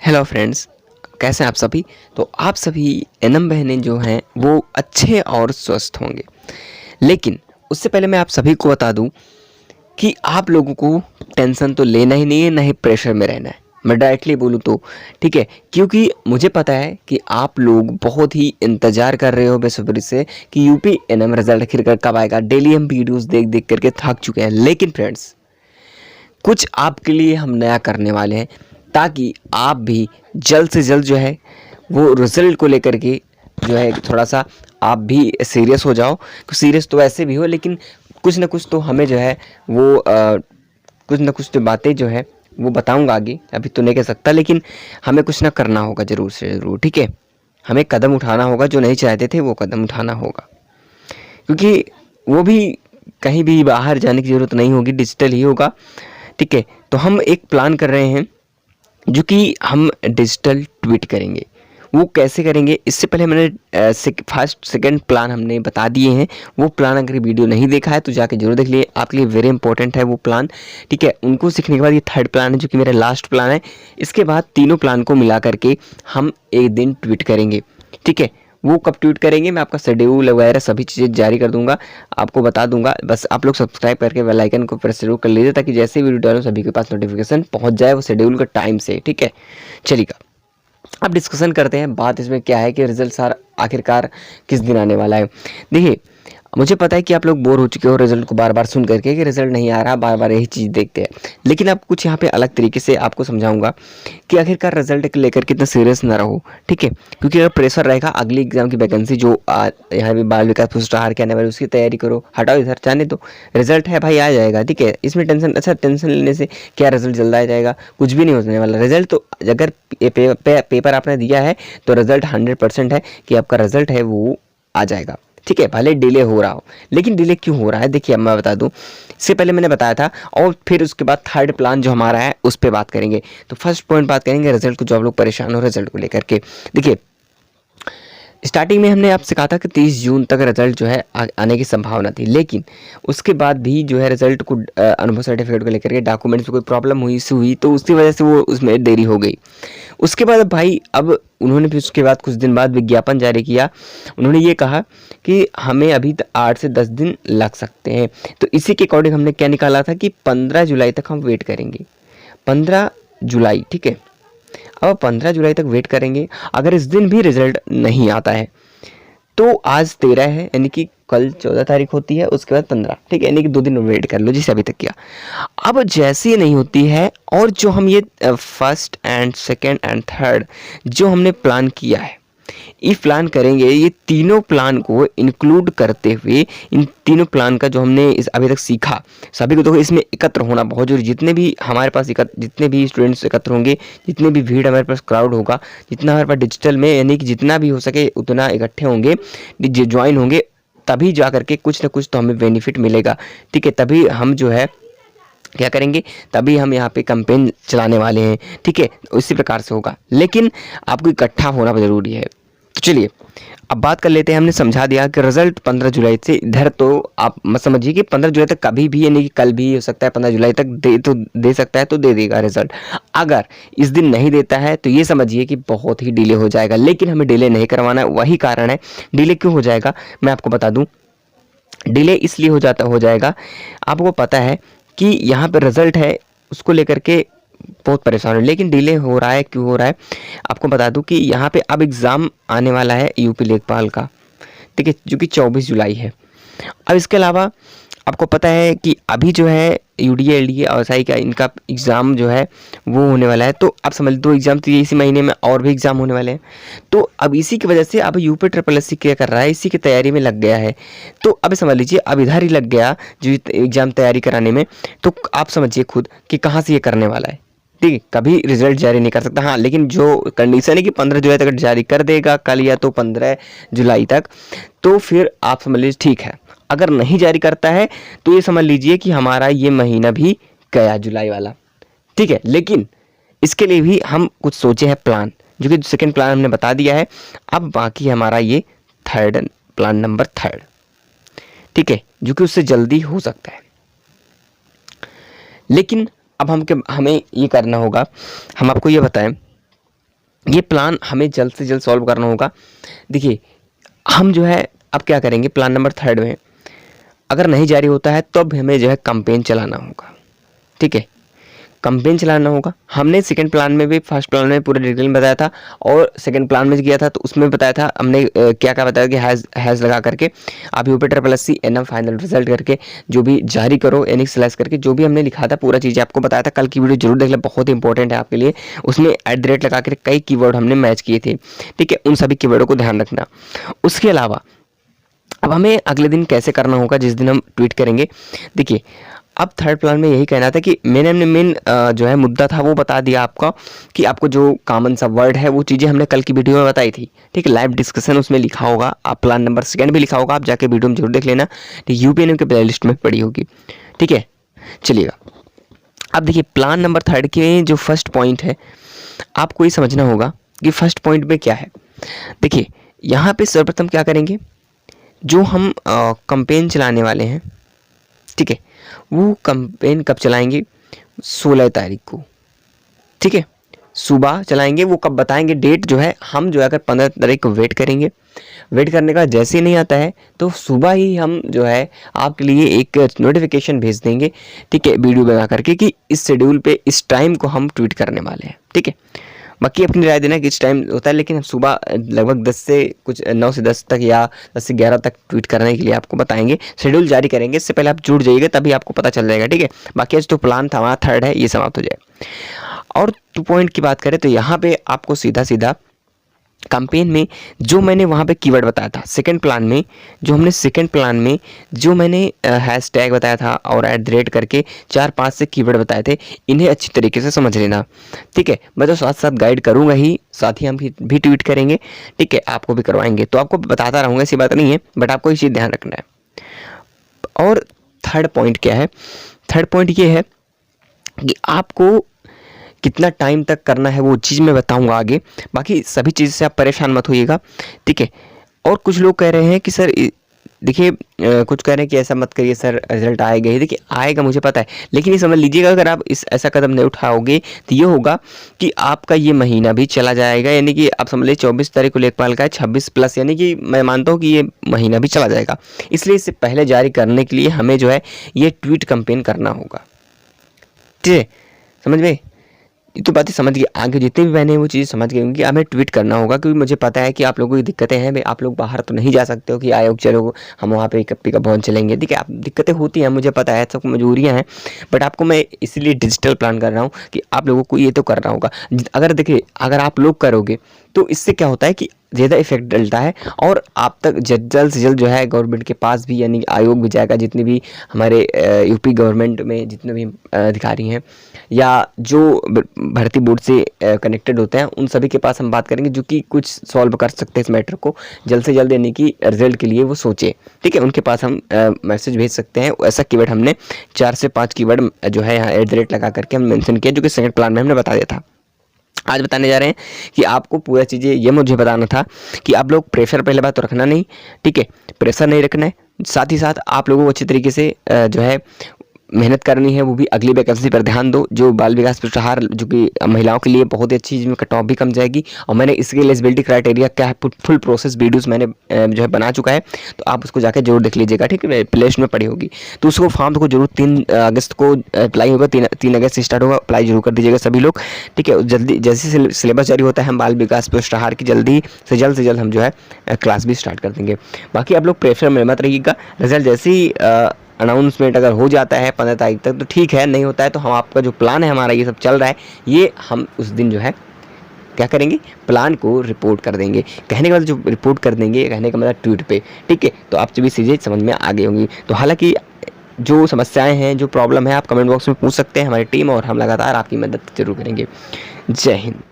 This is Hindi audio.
हेलो फ्रेंड्स, कैसे हैं आप सभी। तो आप सभी एनम बहनें जो हैं वो अच्छे और स्वस्थ होंगे। लेकिन उससे पहले मैं आप सभी को बता दूं कि आप लोगों को टेंशन तो लेना ही नहीं है, ना ही प्रेशर में रहना है। मैं डायरेक्टली बोलूं तो ठीक है, क्योंकि मुझे पता है कि आप लोग बहुत ही इंतज़ार कर रहे हो बेसब्री से कि यूपी एनएम रिजल्ट आखिर कब आएगा। डेली हम वीडियोस देख देख करके थक चुके हैं। लेकिन फ्रेंड्स, कुछ आपके लिए हम नया करने वाले हैं ताकि आप भी जल्द से जल्द जो है वो रिजल्ट को लेकर के जो है थोड़ा सा आप भी सीरियस हो जाओ। सीरियस तो वैसे भी हो, लेकिन कुछ ना कुछ तो हमें जो है वो कुछ ना कुछ तो बातें जो है वो बताऊंगा आगे, अभी तो नहीं कह सकता, लेकिन हमें कुछ ना करना होगा ज़रूर से ज़रूर। ठीक है, हमें कदम उठाना होगा, जो नहीं चाहते थे वो कदम उठाना होगा, क्योंकि वो भी कहीं भी बाहर जाने की ज़रूरत नहीं होगी, डिजिटल ही होगा। ठीक है, तो हम एक प्लान कर रहे हैं जो कि हम डिजिटल ट्वीट करेंगे। वो कैसे करेंगे, इससे पहले मैंने फर्स्ट सेकंड प्लान हमने बता दिए हैं। वो प्लान अगर वीडियो नहीं देखा है तो जाके जरूर देख लिए, आपके लिए वेरी इंपॉर्टेंट है वो प्लान। ठीक है, उनको सीखने के बाद ये थर्ड प्लान है जो कि मेरा लास्ट प्लान है। इसके बाद तीनों प्लान को मिला करके हम एक दिन ट्वीट करेंगे। ठीक है, वो कब ट्वीट करेंगे मैं आपका शेड्यूल वगैरह सभी चीज़ें जारी कर दूंगा, आपको बता दूंगा। बस आप लोग सब्सक्राइब करके बेल आइकन को प्रेस जरूर कर लीजिए ताकि जैसे वीडियो डालूं सभी के पास नोटिफिकेशन पहुंच जाए वो शेड्यूल का टाइम से। ठीक है, चलिएगा अब डिस्कशन करते हैं। बात इसमें क्या है कि रिजल्ट सार आखिरकार किस दिन आने वाला है। देखिए, मुझे पता है कि आप लोग बोर हो चुके हो रिजल्ट को बार बार सुन करके कि रिजल्ट नहीं आ रहा, बार बार यही चीज़ देखते हैं। लेकिन अब कुछ यहाँ पे अलग तरीके से आपको समझाऊंगा कि आखिरकार रिजल्ट को लेकर कितना सीरियस ना रहो। ठीक है, क्योंकि अगर प्रेशर रहेगा अगली एग्जाम की वैकेंसी जो यहाँ पे बाल विकास पुरस्कार के आने वाले उसकी तैयारी करो, हटाओ इधर, जाने दो। रिजल्ट है भाई, आ जाएगा। ठीक है, इसमें टेंशन, अच्छा टेंशन लेने से क्या रिजल्ट जल्द आ जाएगा, कुछ भी नहीं होने वाला। रिजल्ट तो अगर पेपर आपने दिया है तो रिजल्ट 100% है कि आपका रिजल्ट है वो आ जाएगा। ठीक है, भले डिले हो रहा हो, लेकिन डिले क्यों हो रहा है देखिए अब मैं बता दूं। इससे पहले मैंने बताया था, और फिर उसके बाद थर्ड प्लान जो हमारा है उस पर बात करेंगे। तो फर्स्ट पॉइंट बात करेंगे रिजल्ट को, जो आप लोग परेशान हो रिजल्ट को लेकर के। देखिए, स्टार्टिंग में हमने आपसे कहा था कि 30 जून तक रिजल्ट जो है आने की संभावना थी, लेकिन उसके बाद भी जो है रिजल्ट को अनुभव सर्टिफिकेट को लेकर के डॉक्यूमेंट्स में कोई प्रॉब्लम हुई तो उसकी वजह से वो उसमें देरी हो गई। उसके बाद भाई अब उन्होंने फिर उसके बाद कुछ दिन बाद विज्ञापन जारी किया। उन्होंने ये कहा कि हमें अभी 8 से 10 दिन लग सकते हैं। तो इसी के अकॉर्डिंग हमने क्या निकाला था कि 15 जुलाई तक हम वेट करेंगे। 15 जुलाई, ठीक है, अब 15 जुलाई तक वेट करेंगे। अगर इस दिन भी रिजल्ट नहीं आता है तो आज 13 है, यानी कि कल 14 तारीख होती है, उसके बाद 15। ठीक है, यानी कि 2 दिन वेट कर लो जिसे अभी तक किया। अब जैसे ही नहीं होती है, और जो हम ये first and second and third जो हमने प्लान किया है, ये प्लान करेंगे, ये तीनों प्लान को इंक्लूड करते हुए, इन तीनों प्लान का जो हमने इस अभी तक सीखा, सभी को तो इसमें एकत्र होना बहुत जरूरी। जितने भी हमारे पास जितने भी स्टूडेंट्स एकत्र होंगे, जितने भी भीड़ हमारे पास क्राउड होगा, जितना हमारे पास डिजिटल में, यानी कि जितना भी हो सके उतना इकट्ठे होंगे, ज्वाइन होंगे, तभी जा करके कुछ ना कुछ तो हमें बेनिफिट मिलेगा। ठीक है, तभी हम जो है क्या करेंगे, तभी हम यहाँ पे कैंपेन चलाने वाले हैं। ठीक है, उसी प्रकार से होगा, लेकिन आपको इकट्ठा होना ज़रूरी है। तो चलिए अब बात कर लेते हैं। हमने समझा दिया कि रिजल्ट 15 जुलाई से इधर, तो आप मत समझिए कि 15 जुलाई तक कभी भी, यानी कि कल भी हो सकता है, 15 जुलाई तक दे सकता है तो दे देगा रिजल्ट। अगर इस दिन नहीं देता है तो ये समझिए कि बहुत ही डिले हो जाएगा, लेकिन हमें डिले नहीं करवाना है। वही कारण है, डिले क्यों हो जाएगा मैं आपको बता दूं। डिले इसलिए हो जाएगा, आपको पता है कि यहाँ पर रिजल्ट है, उसको लेकर के बहुत परेशान है, लेकिन डिले हो रहा है। क्यों हो रहा है आपको बता दूं कि यहाँ पे अब एग्ज़ाम आने वाला है यूपी लेखपाल का। ठीक है, जो कि 24 जुलाई है। अब इसके अलावा आपको पता है कि अभी जो है यूडीए एलडीए और एसआई का इनका एग्ज़ाम जो है वो होने वाला है। तो आप समझ दो एग्ज़ाम तो इसी महीने में और भी एग्ज़ाम होने वाले हैं। तो अब इसी की वजह से अब यूपी ट्रिपल एससी क्या कर रहा है, इसी की तैयारी में लग गया है। तो अब समझ लीजिए अब इधर ही लग गया जो एग्ज़ाम तैयारी कराने में, तो आप समझिए खुद कि कहाँ से ये करने वाला है। ठीक है, कभी रिजल्ट जारी नहीं कर सकता। हाँ, लेकिन जो कंडीशन है कि 15 जुलाई तक जारी कर देगा, कल या तो 15 जुलाई तक, तो फिर आप समझ लीजिए ठीक है। अगर नहीं जारी करता है तो ये समझ लीजिए कि हमारा ये महीना भी गया, जुलाई वाला। ठीक है, लेकिन इसके लिए भी हम कुछ सोचे हैं प्लान, जो कि सेकेंड प्लान हमने बता दिया है। अब बाकी हमारा ये थर्ड प्लान, नंबर थर्ड। ठीक है, जो कि उससे जल्दी हो सकता है, लेकिन अब हमें ये करना होगा। हम आपको ये बताएं ये प्लान हमें जल्द से जल्द सॉल्व करना होगा। देखिए हम जो है अब क्या करेंगे, प्लान नंबर 3 में अगर नहीं जारी होता है तो अब हमें जो है कैंपेन चलाना होगा। ठीक है, कैंपेन चलाना होगा। हमने सेकंड प्लान में भी फर्स्ट प्लान में पूरा डिटेल में बताया था और सेकंड प्लान में किया था तो उसमें बताया था हमने क्या क्या बताया कि हैज़ लगा करके आप यूपिटर प्लस सी एनएम फाइनल रिजल्ट करके जो भी जारी करो एनिक्स स्लैश करके जो भी हमने लिखा था पूरा चीज़ें आपको बताया था। कल की वीडियो जरूर देख लें, बहुत ही इंपॉर्टेंट है आपके लिए। उसमें @ लगा कर कई कीवर्ड हमने मैच किए थे। ठीक है, उन सभी कीवर्डों को ध्यान रखना। उसके अलावा अब हमें अगले दिन कैसे करना होगा, जिस दिन हम ट्वीट करेंगे। देखिए अब थर्ड प्लान में यही कहना था कि मैंने अपने मेन जो है मुद्दा था वो बता दिया आपका कि आपको जो कॉमन सा वर्ड है वो चीज़ें हमने कल की वीडियो में बताई थी। ठीक है, लाइव डिस्कशन उसमें लिखा होगा, आप प्लान नंबर 2 भी लिखा होगा, आप जाके वीडियो में जरूर देख लेना। ठीक, यूपीएनएम के प्ले लिस्ट में पड़ी होगी। ठीक है, चलिएगा अब देखिए प्लान नंबर 3 के जो फर्स्ट पॉइंट है आपको ये समझना होगा कि फर्स्ट पॉइंट में क्या है। देखिए यहाँ पे सर्वप्रथम क्या करेंगे, जो हम कैंपेन चलाने वाले हैं, ठीक है, वो कैंपेन कब चलाएंगे, 16 तारीख को। ठीक है, सुबह चलाएंगे। वो कब बताएंगे डेट जो है, हम जो है अगर 15 तारीख को वेट करेंगे। वेट करने का जैसे ही नहीं आता है तो सुबह ही हम जो है आपके लिए एक नोटिफिकेशन भेज देंगे। ठीक है, वीडियो बना करके कि इस शेड्यूल पे इस टाइम को हम ट्वीट करने वाले हैं। ठीक है, बाकी अपनी राय देना कि इस टाइम होता है, लेकिन हम सुबह लगभग 10 से कुछ 9 से 10 तक या 10 से 11 तक ट्वीट करने के लिए आपको बताएंगे, शेड्यूल जारी करेंगे। इससे पहले आप जुड़ जाइएगा तभी आपको पता चल जाएगा। ठीक है, बाकी आज तो प्लान था हमारा 3 है, ये समाप्त हो जाए। और 2 पॉइंट की बात करें तो यहाँ पे आपको सीधा सीधा कैंपेन में जो मैंने वहाँ पे कीवर्ड बताया था सेकंड प्लान में, जो मैंने हैशटैग बताया था और @ करके 4-5 से कीवर्ड बताए थे, इन्हें अच्छी तरीके से समझ लेना। ठीक है, मैं तो साथ साथ गाइड करूँगा ही, साथ ही हम भी ट्वीट करेंगे। ठीक है, आपको भी करवाएंगे तो आपको बताता रहूँगा, ऐसी बात नहीं है, बट आपको इस चीज़ ध्यान रखना है। और थर्ड पॉइंट क्या है, थर्ड पॉइंट ये है कि आपको कितना टाइम तक करना है वो चीज़ मैं बताऊंगा आगे। बाकी सभी चीज़ से आप परेशान मत होइएगा। ठीक है, और कुछ लोग कह रहे हैं कि सर देखिए कुछ कह रहे हैं कि ऐसा मत करिए सर, रिजल्ट आएगा ही। देखिए आएगा, मुझे पता है, लेकिन ये समझ लीजिएगा अगर आप ऐसा कदम नहीं उठाओगे तो ये होगा कि आपका ये महीना भी चला जाएगा। यानी कि आप समझ लीजिए 24 तारीख को लेखपाल का है, 26 प्लस, यानी कि मैं मानता हूँ कि ये महीना भी चला जाएगा। इसलिए इससे पहले जारी करने के लिए हमें जो है ये ट्वीट कैंपेन करना होगा। ठीक है, समझ में, ये तो बातें समझ गए। आगे जितने भी बहने हैं वो चीज़ समझ गए होंगी। हमें ट्वीट करना होगा क्योंकि मुझे पता है कि आप लोगों की दिक्कतें हैं। भाई आप लोग बाहर तो नहीं जा सकते हो कि आए चलो हम वहाँ पे पिकअप पहुँच चलेंगे। ठीक है, आप दिक्कतें होती हैं, मुझे पता है, सब मजबूरियाँ हैं, बट आपको मैं इसलिए डिजिटल प्लान कर रहा हूँ कि आप लोगों को ये तो करना होगा। अगर देखिए अगर आप लोग करोगे तो इससे क्या होता है कि ज़्यादा इफेक्ट डलता है और आप तक जल्द से जल्द जो है गवर्नमेंट के पास भी, यानी आयोग भी जाएगा, जितने भी हमारे यूपी गवर्नमेंट में जितने भी अधिकारी हैं या जो भर्ती बोर्ड से कनेक्टेड होते हैं, उन सभी के पास हम बात करेंगे जो कि कुछ सॉल्व कर सकते हैं इस मैटर को जल्द से जल्द, यानी कि रिजल्ट के लिए वो सोचे। ठीक है, उनके पास हम मैसेज भेज सकते हैं। ऐसा कीवर्ड हमने 4 से 5 कीवर्ड जो है यहाँ @ लगा करके हम मेंशन किया, जो कि सेकंड प्लान में हमने बता दिया था। आज बताने जा रहे हैं कि आपको पूरा चीज़ें ये मुझे बताना था कि आप लोग प्रेशर पहले बात तो रखना नहीं। ठीक है, प्रेशर नहीं रखना है, साथ ही साथ आप लोगों को अच्छी तरीके से जो है मेहनत करनी है, वो भी अगली वैकेंसी पर ध्यान दो। जो बाल विकास पुरस्कार जो कि महिलाओं के लिए बहुत ही अच्छी चीज़ में कट ऑफ भी कम जाएगी, और मैंने इसके एलिजिबिलिटी क्राइटेरिया क्या है फुल प्रोसेस वीडियोस मैंने जो है बना चुका है, तो आप उसको जाकर जरूर देख लीजिएगा। ठीक है, प्ले लिस्ट में पड़ी होगी, तो उसको फॉर्म को जरूर 3 अगस्त को अप्लाई होगा, 3 अगस्त से स्टार्ट होगा, अप्लाई जरूर कर दीजिएगा सभी लोग। ठीक है, जल्दी जैसे सिलेबस जारी होता है हम बाल विकास पुरस्कार की जल्दी से जल्द हम जो है क्लास भी स्टार्ट कर देंगे। बाकी आप लोग प्रेशर में मत रहिएगा। रिजल्ट जैसे ही अनाउंसमेंट अगर हो जाता है 15 तारीख तक तो ठीक है, नहीं होता है तो हम आपका जो प्लान है हमारा ये सब चल रहा है, ये हम उस दिन जो है क्या करेंगे, प्लान को रिपोर्ट कर देंगे। कहने के बाद जो रिपोर्ट कर देंगे, कहने का मतलब ट्वीट पे। ठीक है, तो आप सभी चीज़ें समझ में आ गई होंगी। तो हालांकि जो समस्याएं हैं, जो प्रॉब्लम है, आप कमेंट बॉक्स में पूछ सकते हैं हमारी टीम, और हम लगातार आपकी मदद जरूर करेंगे। जय हिंद।